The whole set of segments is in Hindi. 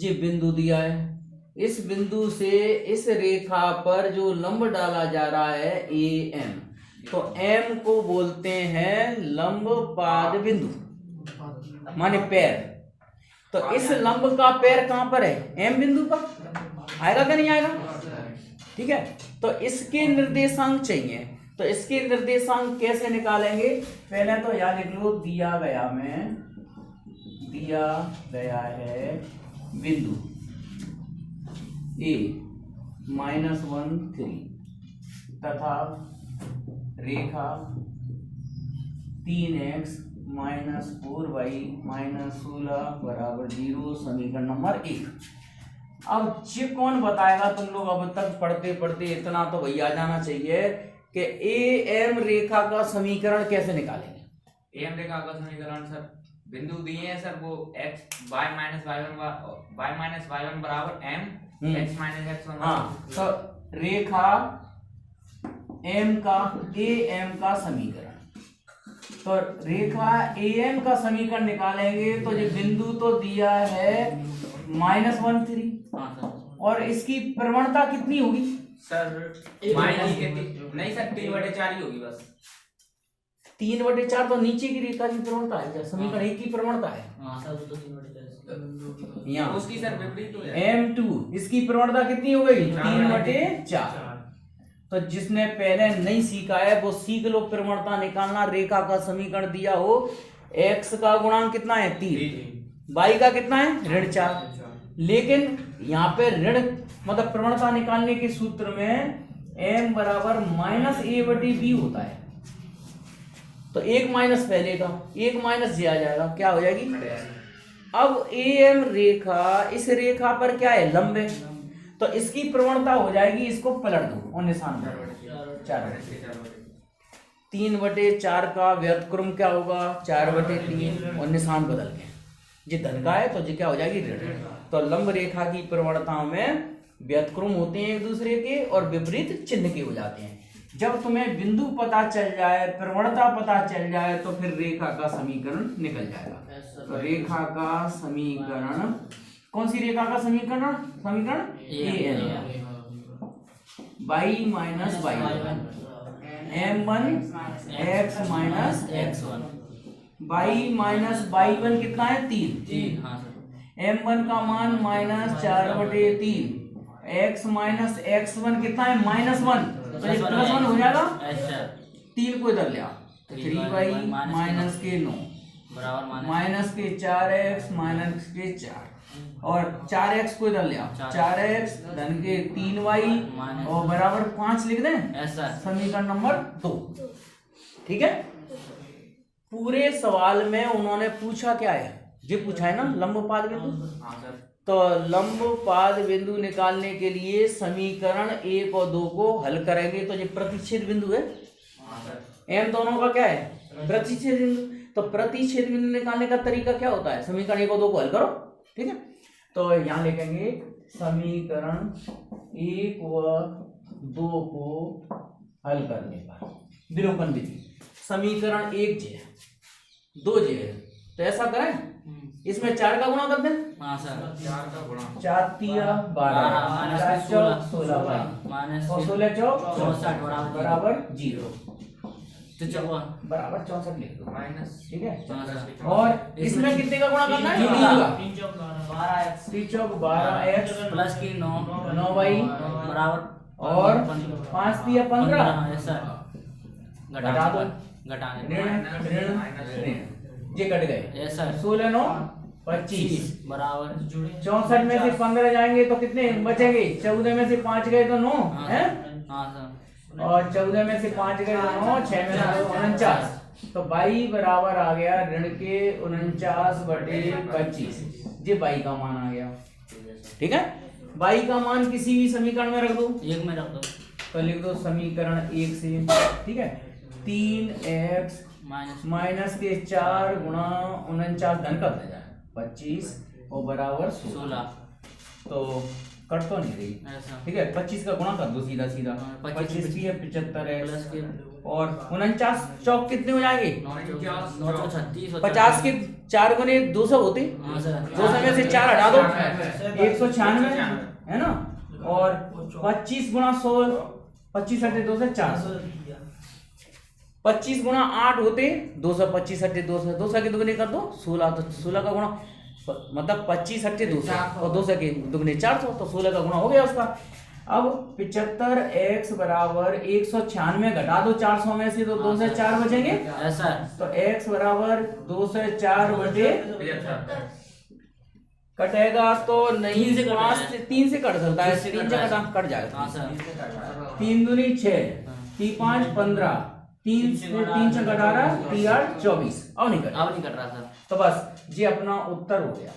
ये बिंदु दिया है, इस बिंदु से इस रेखा पर जो लंब डाला जा रहा है ए एम, तो एम को बोलते हैं लंब पाद बिंदु माने पैर। तो इस लंब का पैर कहां पर है? एम बिंदु पर। आएगा क्या नहीं आएगा? ठीक है, तो इसके निर्देशांक चाहिए। तो इसके निर्देशांक कैसे निकालेंगे? पहले तो यहां लिख लो, दिया गया है बिंदु ए -1 3 तथा रेखा 3x - 4y - 16 = 0, समीकरण नंबर 1। अब ये कौन बताएगा? तुम लोग अब तक पढ़ते पढ़ते इतना तो भैया आ जाना चाहिए कि ए एम रेखा का समीकरण कैसे निकालेंगे। ए एम रेखा का समीकरण सर बिंदु दिए हैं सर, वो x y - y1 बराबर m x - x1। हाँ, तो रेखा एम का ए एम का समीकरण, तो रेखा ए एम का समीकरण निकालेंगे तो ये बिंदु तो दिया है -1 3। हाँ सर, और इसकी प्रवणता कितनी होगी सर माइनस के नहीं सर 3/4 ही होगी बस। 3/4 तो नीचे की रेखा की प्रवणता है क्या? समीकरण एक की प्रवणता है। हाँ सर, तो 3/4 यहाँ उसकी सर विपरीत हो जाएगी। M2 इसकी प्रवणता कितनी हो गई? 3/4। तो जिसने पहले नहीं सीखा है वो सीख लो प्रवणता निकालना। रेखा का समीकरण दिया हो, x का गुणांक कितना है? 3, y का कितना है? -4। लेकिन यहाँ पे ऋण मतलब प्रवणता निकालने के सूत्र में m बराबर -a/b होता है। तो एक माइनस पहले का, एक माइनस जे आ जाएगा, क्या हो जाएगी? अब ए एम रेखा इस रेखा पर क्या है? लंब है, तो इसकी प्रवणता हो जाएगी, इसको पलट दो और निशान 3/4 का व्युत्क्रम क्या होगा? 4/3 और निशान बदल के ये धन का है तो ये क्या हो जाएगी? ऋण। तो लंब रेखा की प्रवणताओं में व्युत्क्रम होते हैं एक दूसरे के और विपरीत चिन्ह के हो जाते हैं। जब तुम्हें बिंदु पता चल जाए, प्रवणता पता चल जाए, तो फिर रेखा का समीकरण निकल जाएगा। तो रेखा का समीकरण, कौन सी रेखा का समीकरण? समीकरण A N y - y1 m1 x - x1 y - y1 कितना है? 3। m1 का मान -4/3, x - x1 कितना है? -1, तो ये +1 हो जाएगा। 3 को इधर ले आओ, 3y - 9 बराबर -4x - 4 और 4x को इधर ले आओ, 4x धन के 3y और बराबर 5 लिख दें। समीकरण नंबर 2। ठीक है, पूरे सवाल में उन्होंने पूछा क्या है? ये पूछा है ना लंब पाद बिंदु। तो लंब पाद बिंदु निकालने के लिए समीकरण 1 और 2 को हल करेंगे। तो ये प्रतिच्छेद बिंदु है, एम दोनों का क्या है? प्रतिच्छेद बिंदु। तो प्रतिच्छेद बिंदु निकालने का तरीका क्या होता है? समीकरण 1 और 2 को हल करो। ठीक है, तो यहां लिखेंगे समीकरण 1 व 2 को हल करने पर विलोपन विधि। समीकरण 1 जे है, 2 जे है, तो ऐसा करें, इसमें 4 का गुणा कर दें। हाँ सर, 4 का गुणा 4 तिया 12 4 चौक 16 और 16 चौक 64 बराबर 0, तो बराबर 64 लिख दो माइनस। ठीक है, और इसमें कितने का गुणा करना है? 3 चौक 12x 3 चौक 12x प्लस की 9y बराबर और 5 तिया 15 घटा दो, ये कट गए। 16 9 25 बराबर 64 में से 15 जाएंगे तो कितने बचेंगे? 14 में से 5 गए तो 9 है, और 14 में से 5 गए तो 9, 6 में 49, तो y बराबर आ गया ऋण के 49/25। ये y का मान आ गया। ठीक है, y का मान किसी भी समीकरण में रख दो, एक में रख दो, तो लिख दो समीकरण 1 से। ठीक है, 3x माइनस के 4 गुणा 49 धन कर दे जाए 25 और बराबर 16। तो कट तो नहीं रही, ठीक है। 25 का गुणा कर दो सीधा सीधा, 25 की है 75x और 49 चौक कितने हो जाएंगे 936 50 के 4 गुने 200 होते, 200 में से 4 हटा दो 196 है ना, और 25 गुणा 100 25 हटे 2 से 400, 25 गुणा 8 होते 200, 25 हटे 200, 200 के दुगने कर दो 16, तो 16 का गुणा मतलब 25 हटे 200 और 200 के दुगने 400, तो 16 का गुणा हो गया उसका। अब 75x बराबर 196 घटा दो 400 में से, तो 2 से 4 बचेंगे ऐसा, तो x बराबर 2 से 4 बटे कटेगा तो नहीं, 3 से कट सकता है, 3 से कट जाएगा, 3 दूनी 6, 3 5 15, 3 से 18 3 8 24, अब नहीं कट रहा था। तो बस ये अपना उत्तर हो गया।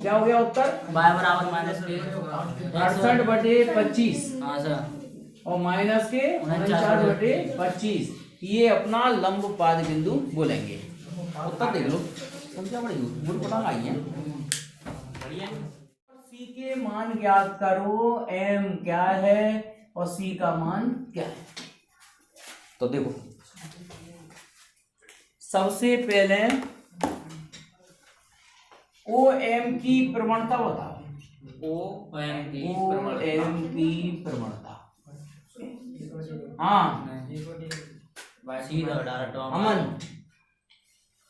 क्या हो गया उत्तर? y बराबर माइनस के 68 बटे 25 और माइनस के 49 बटे 25, ये अपना लंब पाद बिंदु बोलेंगे। उत्तर देख लो, समझा पड़ेगी, गुण पता आई है। सी के मान ज्ञात करो, m क्या है और c का मान क्या है। तो देखो सबसे पहले OM की प्रवणता बताओ, OM की प्रवणता। हाँ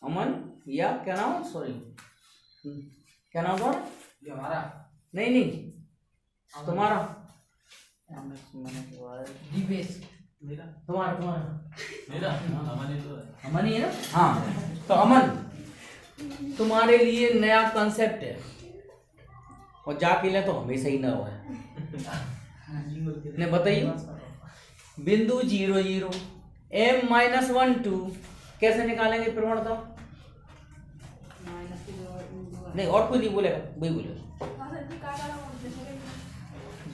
अमन या क्या नाम, सॉरी क्या नाम था हमारा, नहीं तुम्हारा, तुम्हारा अमन ही है ना। हाँ तो अमन तुम्हारे लिए नया कॉन्सेप्ट है और जाके ले तो हमेशा ही ना हुआ है। बताइए बिंदु 0 0 m-1 2 कैसे निकालेंगे प्रवणता? नहीं और कोई नहीं बोलेगा, वही बोलेगा।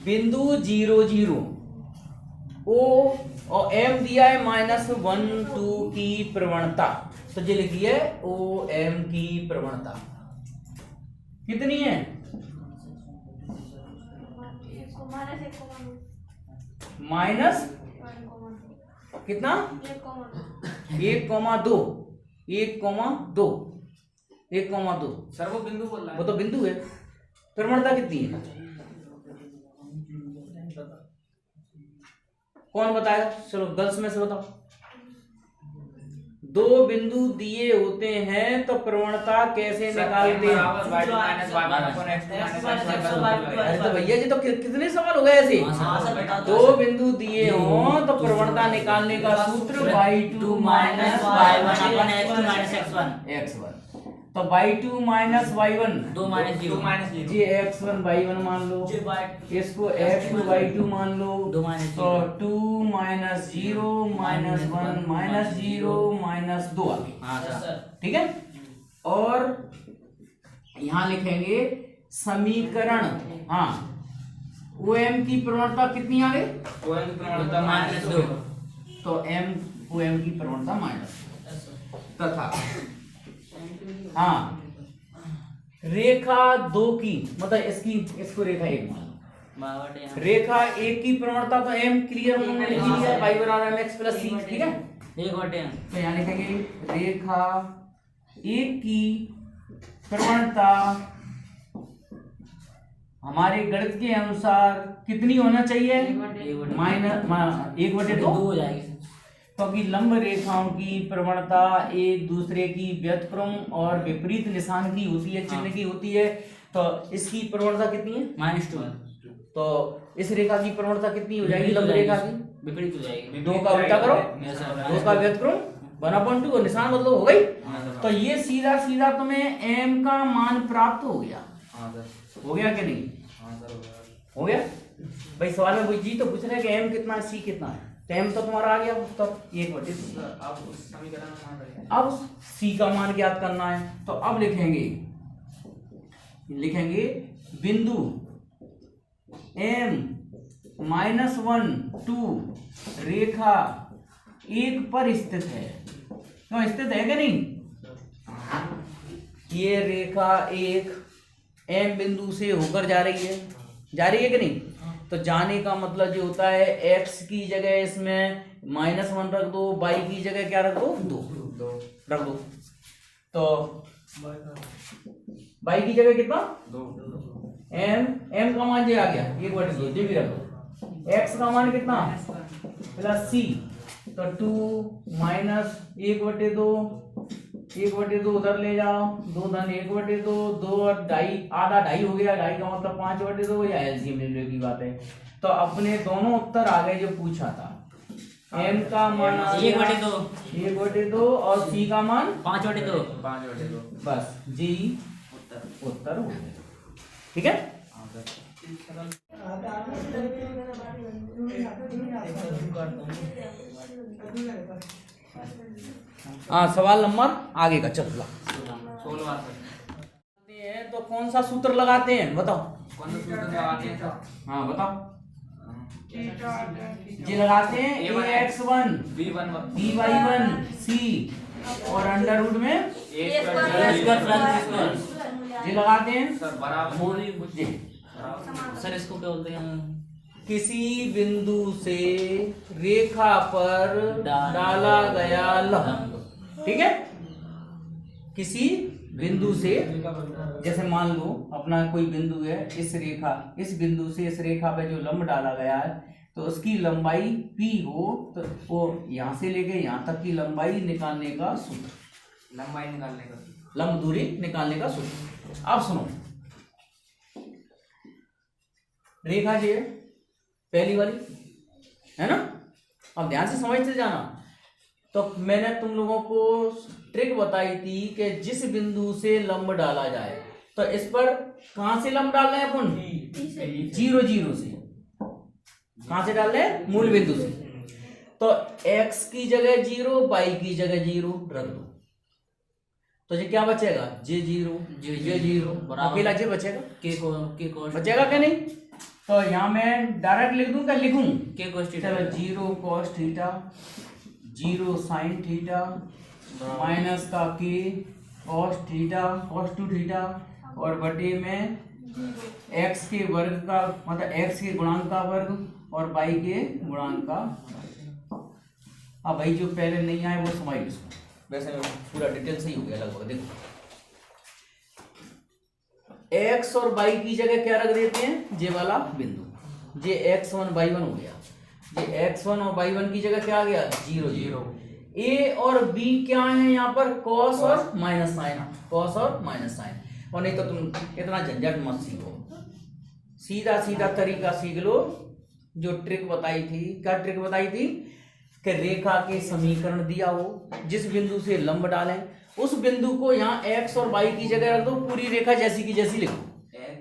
बिंदु 0 0 ओ और m दिया है -1 2 की प्रवणता, तो ये लिखी है OM की प्रवणता कितनी है? माइनस कितना 1,2 सर वो बिंदु बोल रहा है, वो तो बिंदु है। प्रवणता कितनी है कौन बताएगा? चलो गर्ल्स में से बताओ। दो बिंदु दिए होते हैं तो प्रवणता कैसे निकालते हैं? अरे तो भैया जी तो कितने सवाल हो गए ऐसे? दो बिंदु दिए हो तो प्रवणता निकालने का सूत्र y2 माइनस x1, तो y2 माइनस y1 2 माइनस जी x1 y1 मान लो, इसको x2 y2 मान लो, तो 2 माइनस 0 माइनस 1 माइनस 0 माइनस 2 आ गई, ठीक है। और यहां लिखेंगे समीकरण, हाँ OM की प्रवणता कितनी आ गई? OM की प्रवणता -2, तो OM की प्रवणता माइनस तथा हाँ रेखा 2 की मतलब इसको रेखा 1 मान लो, रेखा 1 की प्रवणता तो m क्लियर हमने लिख दिया है, y बराबर mx प्लस c, ठीक है। तो यहाँ लिखेंगे रेखा 1 की प्रवणता हमारे गणित के अनुसार कितनी होना चाहिए? -1/2 हो जाएगी, क्योंकि लंब रेखाओं की प्रवणता एक दूसरे की व्युत्क्रम और विपरीत निशान की होती है, चिन्ह की होती है, तो इसकी प्रवणता कितनी है? -2। तो इस रेखा की प्रवणता कितनी हो जाएगी? लंब रेखा की विपरीत हो जाएगी, 2 का उल्टा करो, 2 का व्युत्क्रम 1/2 और निशान बदलो, हो गई। तो ये सीधा सीधा तुम्हें m का मान प्राप्त हो गया, हो गया कि नहीं? हो गया भाई। सवाल में कोई जी तो पूछ रहे हैं कि m कितना है, c कितना है, तो m तो तुम्हारा आ गया उत्तर 1/2। अब c का मान ज्ञात करना है, तो अब लिखेंगे बिंदु m-1 2 रेखा 1 पर स्थित है, क्यों स्थित है कि नहीं? ये रेखा 1 m बिंदु से होकर जा रही है, जा रही है कि नहीं? तो जाने का मतलब जो होता है x की जगह इसमें -1 रख दो, y की जगह क्या रख दो? 2 रख दो। तो y की जगह कितना? 2 m का मान जो आ गया 1/2, ये भी रख दो। x का मान कितना? प्लस c, तो 2 माइनस 1/2, 1/2 उधर ले जाओ, 2 धन 1/2, 2 और 2.5, आधा 2.5 हो गया, 2.5 का मतलब 5/2 या एलसीएम लेने की बात है। तो अपने दोनों उत्तर आ गए जो पूछा था। m का मान 1/2 और c का मान 5/2 बस जी उत्तर हो गया। ठीक है, हाँ सवाल नंबर आगे का चलो। 16 तो कौन सा सूत्र लगाते हैं बताओ? कौन सा सूत्र लगाते हैं सर? हाँ बताओ। जी लगाते हैं ax1 by1 c और अंडर रूट में जी लगाते हैं सर बराबर जी। सर इसको क्या बोलते हैं? किसी बिंदु से रेखा पर डाला गया लंब। ठीक है, किसी बिंदु से, जैसे मान लो अपना कोई बिंदु है, इस बिंदु से इस रेखा पे जो लंब डाला गया है तो उसकी लंबाई p हो, तो वो यहाँ से लेके यहाँ तक की लंबाई निकालने का सूत्र, लंबाई निकालने का, लंब दूरी निकालने का सूत्र। अब सुनो, रेखा जी है पहली वाली, है ना? अब ध्यान से समझते जाना। तो मैंने तुम लोगों को ट्रिक बताई थी कि जिस बिंदु से लंब डाला जाए, तो इस पर कहां से लंब डाल रहे हैं अपन? 0 0 से। कहां से डाल रहे हैं? मूल बिंदु से। तो x की जगह 0, y की जगह 0 रख दो, तो ये क्या बचेगा? j0 अकेला j बचेगा, के बचेगा क्या नहीं? तो यहाँ मैं डायरेक्ट लिख दूं क्या लिखूं? के cos थीटा, चलो 0 cos theta, 0 sin theta, minus का k cos theta, cos 2 theta, और बटे में x के वर्ग का मतलब x के गुणांक का वर्ग और y के गुणांक का। अब भाई जो पहले नहीं आए वो समझ इसको, वैसे पूरा डिटेल सही हो गया लगभग। देखो x और y की जगह क्या रख देते हैं? जे वाला बिंदु, जे x1 y1 हो गया। जे x1 और y1 की जगह क्या आ गया? 0 0। a और b क्या है यहाँ पर? cos और माइनस साइन, cos और माइनस साइन। और नहीं तो तुम इतना झंझट मत सीखो, सीधा सीधा तरीका सीख लो। जो ट्रिक बताई थी, क्या ट्रिक बताई थी? कि रेखा के समीकरण दिया हो, जिस बिंदु से लंब डालें उस बिंदु को यहाँ x और y की जगह रख दो, पूरी रेखा जैसी की जैसी लिखो,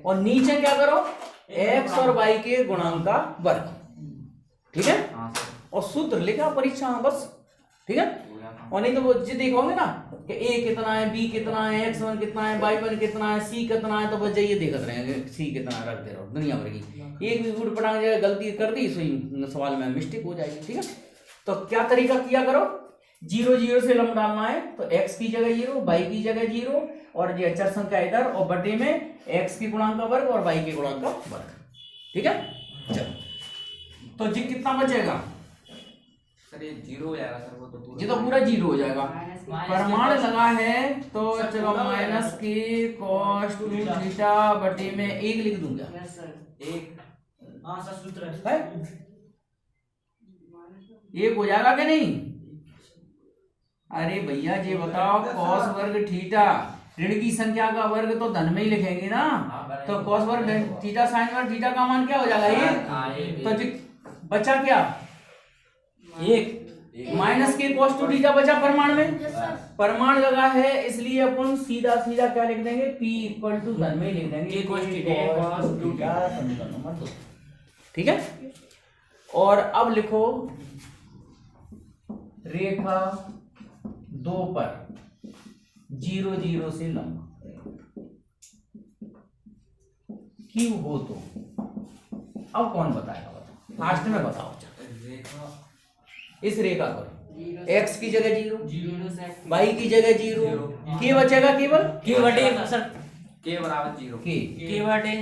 और नीचे क्या करो? x और y के गुणांक का वर्ग। ठीक है, और सूत्र लिखा परीक्षा में बस। ठीक है, और नहीं तो वो जो देखोगे ना कि a कितना है, b कितना है, x1 कितना है, y1 कितना है, c कितना है, तो बस जाइए देखते रहेंगे c कितना रखते रहो दुनिया भर की। एक भी गुड़ पटांग जगह गलती कर दी सही सवाल में मिस्टेक हो जाएगी। ठीक है, तो क्या तरीका किया करो? 0 0 से लंब डालना है तो x की जगह 0, y की जगह 0, और ये अचर संख्या इधर, और बटे में x के गुणांक का वर्ग और y के गुणांक का वर्ग। ठीक है, चलो तो जी कितना बचेगा? सर ये 0 हो जाएगा सर, वो तो पूरा, ये तो पूरा 0 हो जाएगा। प्रमाण लगा है तो चलो माइनस के cos 2 थीटा बटे में 1 लिख दूं क्या? है 1 हो जाएगा कि नहीं? अरे भैया ये बताओ, cos वर्ग थीटा ऋण की संख्या का वर्ग तो धन में ही लिखेंगे ना, तो cos वर्ग थीटा sin वर्ग थीटा का मान क्या हो जाएगा? 1। तो बचा क्या? 1 माइनस के cos 2 थीटा बचा प्रमाण में। प्रमाण लगा है इसलिए अपन सीधा सीधा क्या लिख देंगे? p इक्वल टू धन में लिख देंगे cos 2 थीटा, समीकरण नंबर 2। ठीक है, और अब लिखो रेखा 2 पर 0 0 से लंब क्यों हो, तो अब कौन बताएगा? बताओ, लास्ट में बताओ। इस रेखा पर x की जगह 0, y की जगह 0, k बचेगा केवल के बटे सर k बराबर 0, के बटे,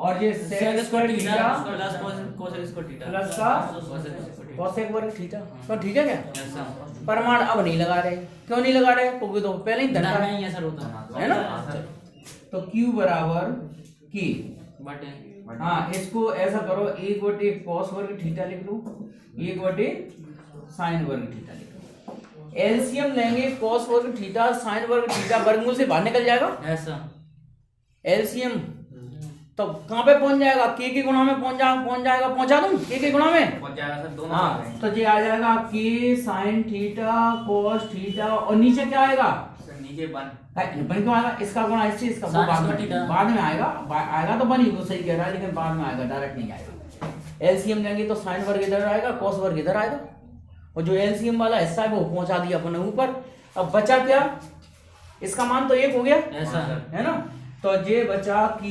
और ये sec square theta plus cosec square theta plus का cosec वर्ग थीटा। तो ठीक है क्या? प्रमाण अब नहीं लगा रहे, क्यों नहीं लगा रहे? क्योंकि तो पहले ही धन नहीं है सर होता है ना। तो Q बराबर K, बटे हाँ इसको ऐसा करो, 1/cos वर्ग थीटा लिख लो, 1/sin वर्ग थीटा लिख लो। एलसीएम लेंगे cos वर्ग थीटा sin वर्ग थीटा, वर्गमूल से बाहर निकल जाएगा ऐसा एलसीएम। तो कहाँ पे पहुंच जाएगा? के गुणा में पहुंच जाएगा, पहुंचा दूं के गुणा में पहुंच जाएगा सर, दोनों हाँ। आ गए। तो ये आ जाएगा के साइन थीटा cos थीटा, और नीचे क्या आएगा? सर नीचे 1 बन क्यों आएगा? इसका गुणा इससे, इसका वो sin बाद square theta। में, बाद में आएगा, आएगा तो बनी वो सही कह रहा है, लेकिन बाद में आएगा, डायरेक्ट नहीं आएगा। एलसीएम लेंगे तो साइन वर्ग इधर आएगा, cos वर्ग इधर आएगा, और जो एलसीएम वाला हिस्सा है वो पहुंचा दिया अपने ऊपर। अब बचा क्या? इसका मान तो 1 हो गया ऐसा है ना। तो ये बचा Q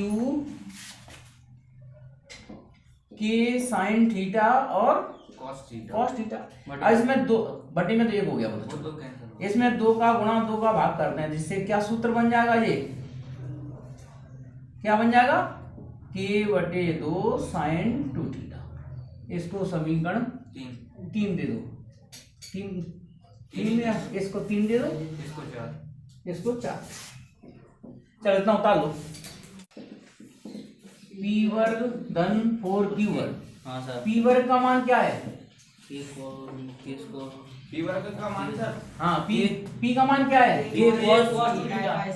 के साइन थीटा और cos थीटा। cos theta. अब इसमें 2 बटे में तो 1 हो गया, वो तो कैंसिल इसमें 2 का गुणा 2 का भाग करते हैं, जिससे क्या सूत्र बन जाएगा? ये क्या बन जाएगा? k/2 sin 2 theta. इसको समीकरण 3 दे दो, 3 में इसको 3 दे दो, इसको 4 इसको 4। चल इतना उतार लो, p वर्ग धन 4q वर्ग। हाँ सर p वर्ग का मान क्या है? इसको p वर्ग का मान सर, हाँ p का मान क्या है? k cos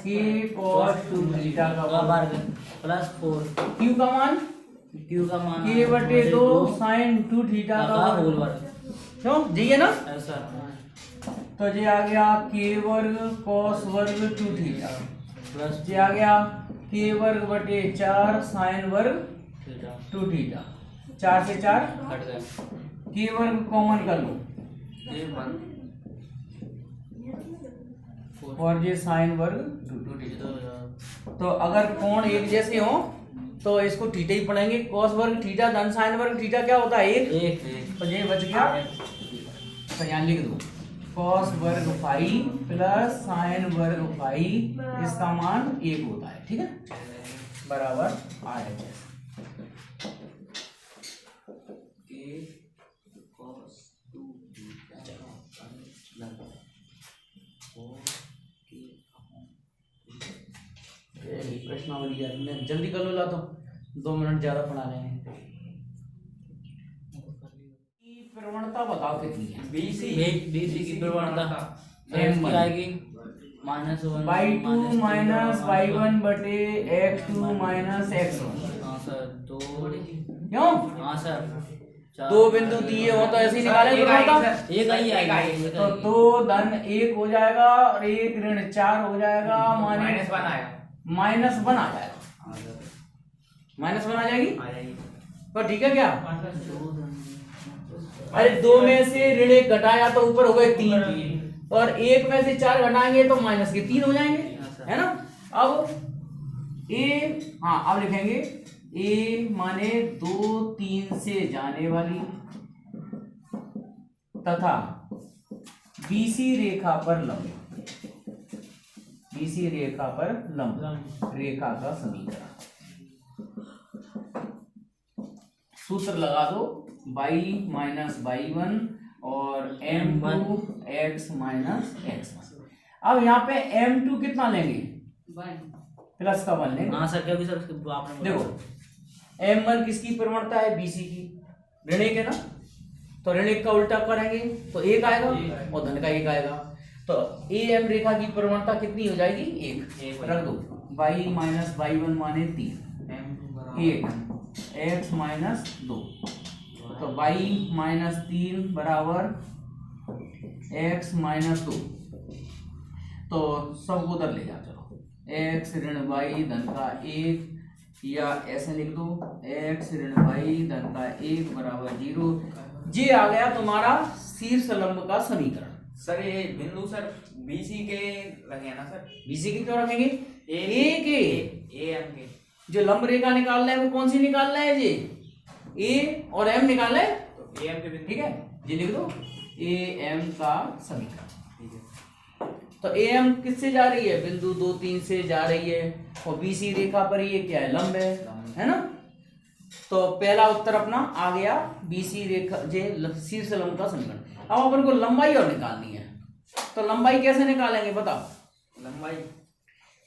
k cos 2 theta का का वर्ग वर्ग प्लस 4 q का मान q का मान k/2 sin 2 थीटा का का होल वर्ग। वर्ग क्यों जी है ना। ऐसा तो ये आ गया k वर्ग cos वर्ग 2 थीटा, प्लस ये आ गया k वर्ग बटे 4 sin वर्ग थीटा 2 थीटा। 4 से 4 हट गया k वर्ग कॉमन कर लो, ये 1 और ये sin वर्ग 2 थीटा। तो अगर कोण एक जैसे हो तो इसको थीटा ही पढ़ेंगे। cos वर्ग थीटा धन sin वर्ग थीटा क्या होता है? 1। एक तो ये बच गया, तो यहाँ लिख दो cos वर्ग फाई प्लस sin वर्ग फाई, इसका मान 1 होता है। ठीक है, बराबर RHS। प्रश्नावली जल्दी कर लो, ला तो 2 मिनट ज्यादा पढ़ा रहे हैं। प्रवणता बताओ कितनी है? BC की प्रवणता M1 क्या आएगी -1 y2 माइनस y1 बटे x2 माइनस x1। हाँ सर 2 क्यों? हाँ सर 2 बिंदु दिए हो तो ऐसे ही निकाले प्रवणता। एक ही आएगी तो 2 धन 1 हो जाएगा और 1 ऋण 4 हो जाएगा, -1 आया, -1 आ जाएगा, -1 आ जाएगी। तो ठीक है क्या? अरे 2 में से ऋण 1 घटाया तो ऊपर हो गए 3, और 1 में से 4 घटाएंगे तो माइनस के 3 हो जाएंगे, है ना। अब a, हाँ अब लिखेंगे a माने 2 3 से जाने वाली तथा BC रेखा पर लंब, BC रेखा पर लंब रेखा का समीकरण। सूत्र लगा दो y माइनस y1 और m2 x माइनस x1। अब यहाँ पे m2 कितना लेंगे? प्लस का 1 लेंगे। हाँ सर क्योंकि सर आपने देखो m1 किसकी प्रवणता है? BC की, ऋण 1 है ना, तो ऋण 1 का उल्टा करेंगे तो 1 आएगा और धन का 1 आएगा। तो AM रेखा की प्रवणता कितनी हो जाएगी? 1 रख दो, y माइनस y1 माने 3, 1 x माइनस 2, तो y माइनस 3 बराबर x माइनस 2। तो सब उधर ले जा, चलो x ऋण y धन का 1, या ऐसे लिख दो x ऋण y धन का 1 बराबर 0। ये आ गया तुम्हारा शीर्ष लंब का समीकरण। सर ये बिंदु सर BC के लगे ना सर? BC की क्यों रखेंगे? A के AM के जो लंब रेखा निकालना है वो कौन सी निकालना है? ये A और M निकालना है, तो AM के बिंदु, ठीक है, ये लिख दो AM का समीकरण। ठीक है। तो AM किससे जा रही है? बिंदु 2 3 से जा रही है, और BC रेखा पर ये क्या है? लंब है ना। तो पहला उत्तर अपना आ गया बीसी रेखा जे शीर्ष लंब का समीकरण। अब अपन को लंबाई और निकालनी है, तो लंबाई कैसे निकालेंगे बताओ। लंबाई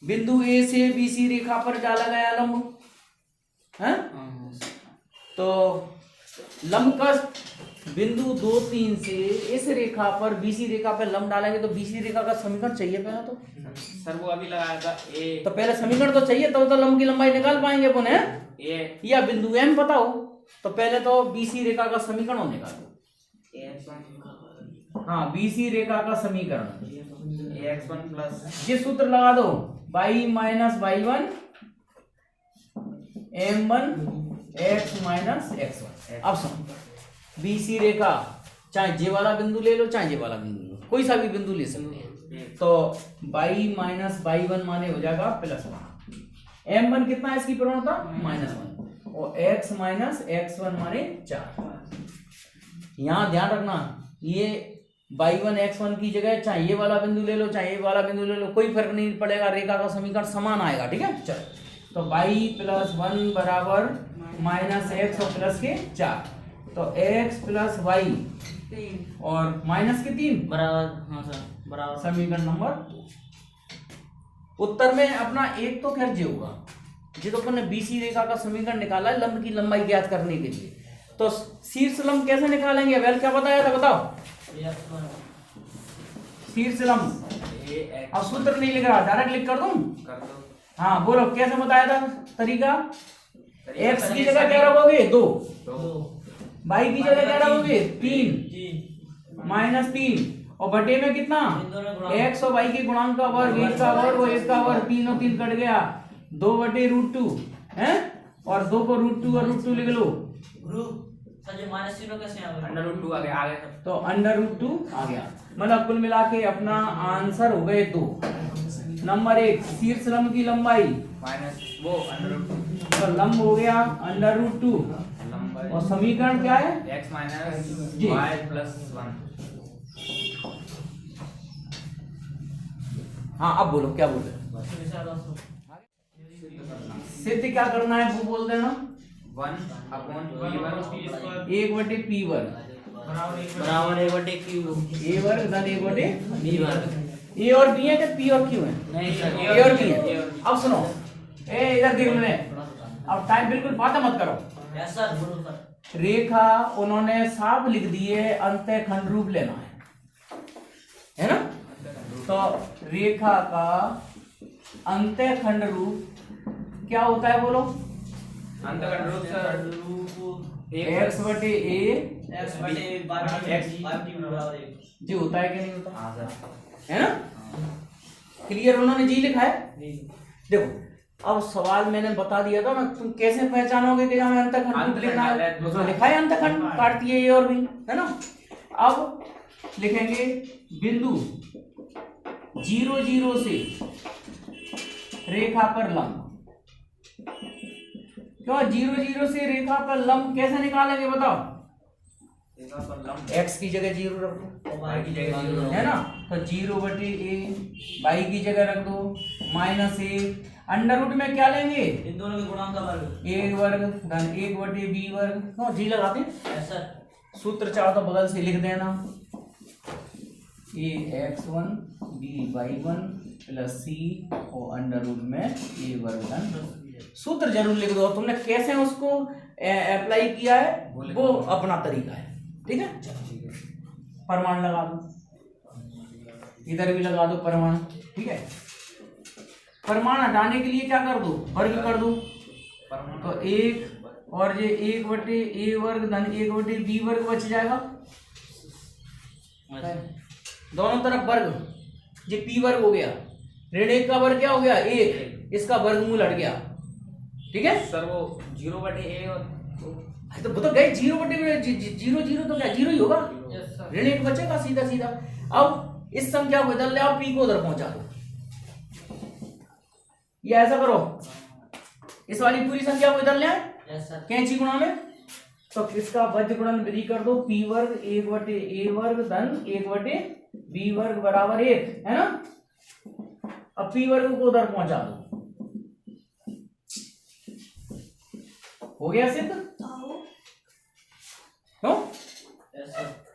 बिंदु ए से बीसी रेखा पर डाला गया लंब है, तो लंब का बिंदु 2 3 से इस रेखा पर बीसी रेखा पर लंब डालेंगे, तो बीसी रेखा का समीकरण चाहिए पहला। तो सर वो अभी लगाया था ए, तो पहले समीकरण तो चाहिए, तब तो लंब की लंबाई निकाल पाएंगे अपन है। ए या बिंदु एम पता हो तो पहले तो बीसी रेखा का समीकरण निकालो। हाँ, बीसी रेखा का समीकरण x1 प्लस ये सूत्र लगा दो, y minus y1 m1 x minus x1। अब सुनो, बीसी रेखा चाहे जे वाला बिंदु ले लो चाहे जे वाला बिंदु ले लो, कोई सा भी बिंदु ले सकते हैं। तो y माइनस y1 माने हो जाएगा +1, m1 कितना है इसकी प्रवणता -1, और x माइनस x1 माने 4। यहाँ ध्यान रखना, ये y1 x1 की जगह चाहे ये वाला बिंदु ले लो चाहे ये वाला बिंदु ले लो, कोई फर्क नहीं पड़ेगा, रेखा का समीकरण समान आएगा। ठीक है, चलो तो y +1 बराबर -x और प्लस के 4, तो x प्लस y और माइनस के 3 बराबर। हाँ सर, बराबर। समीकरण नंबर 2। उत्तर में अपना एक तो खैर जे होगा, जे तो अपन ने बीसी रेखा का समीकरण निकाला है लंब की लंबाई ज्ञात करने के लिए। तो शीर्ष लंब कैसे निकालेंगे, वेल क्या बताया था बताओ। शीर्ष लंब, अब सूत्र नहीं लिख रहा, डायरेक्ट लिख कर दूं। कर दो। हाँ बोलो कैसे बताया था तरीका। x की जगह क्या रखोगे 2, y की जगह क्या रखोगे 3 -3, और बटे में कितना x और y के गुणांक का वर्ग, 1 का वर्ग और 1 का वर्ग, 3 और 3 कट गया, 2/√2 है, और 2 को √2 और √2 लिख लो। √2 आ गया सब। तो √2 आ गया, मतलब कुल मिला के अपना आंसर हो गए 2। नंबर 1 शीर्ष लंब की लंबाई माइनस वो √2, तो लंब हो गया √2, लंबाई और समीकरण क्या है x माइनस जी। y plus 1। हाँ अब बोलो क्या बोल रहे, सिद्ध क्या करना है वो बोल देना। 1/p1 1/p वर्ग बराबर 1/q a वर्ग धन 1/b वर्ग। ए और बी है क्या पी और क्यू है, नहीं सर, ए और बी है। अब सुनो, ए इधर देख लो, अब टाइम बिल्कुल बातें मत करो। यस सर, बोलो सर। रेखा उन्होंने साफ लिख दी है, अंतःखंड रूप लेना है ना। तो रेखा का अंतःखंड रूप क्या होता है बोलो। अंतःखंड रूप सर x/a जी होता है कि नहीं होता, हाँ सर है ना। क्लियर, उन्होंने जी लिखा है। देखो अब सवाल मैंने बता दिया था ना, तुम कैसे पहचानोगे कि यहाँ अंतःखंड रूप लिखना है, उसमें लिखा है अंतःखंड, काटती है ए और बी, है ना। अब लिखेंगे बिंदु 0 0 से रेखा पर लंब, क्यों 0 0 से रेखा पर लंब कैसे निकालेंगे बताओ। रेखा पर लंब x की जगह 0 रख दो, y की जगह 0 है ना, तो 0/a, y की जगह रख दो -1, अंडर रूट में क्या लेंगे इन दोनों के गुणांक का वर्ग। 1 वर्ग धन 1/b वर्ग, क्यों जी लगाते हैं। Yes sir. सूत्र चाहो तो बगल से लिख देना, a x1 b y1 plus c और अंडर रूट में a वर्ग धन। सूत्र जरूर लिख दो, तुमने कैसे उसको अप्लाई किया है वो अपना तरीका है। ठीक है, परमाणु लगा दो, इधर भी लगा दो परमाणु। ठीक है, परमाणु हटाने के लिए क्या कर दो, वर्ग कर दो, तो 1 और ये 1/a वर्ग धन 1/b वर्ग बच जाएगा, दोनों तरफ वर्ग, ये p वर्ग हो गया, ऋण 1 का वर्ग क्या हो गया 1, इसका वर्गमूल हट गया। ठीक है सर वो 0/a और तो वो तो गए 0/0 तो क्या 0 ही होगा, ऋण 1 बचेगा सीधा सीधा। अब इस संख्या को इधर ले आओ, p को उधर पहुंचा दो, या ऐसा करो इस वाली पूरी संख्या को इधर ले आए कैंची गुणा में, तो इसका वज्र गुणन विधि कर दो, p वर्ग 1/a वर्ग धन 1/b वर्ग बराबर 1, है ना। अब p वर्ग को उधर पहुंचा दो, हो गया सिद्ध? क्यों? Yes sir.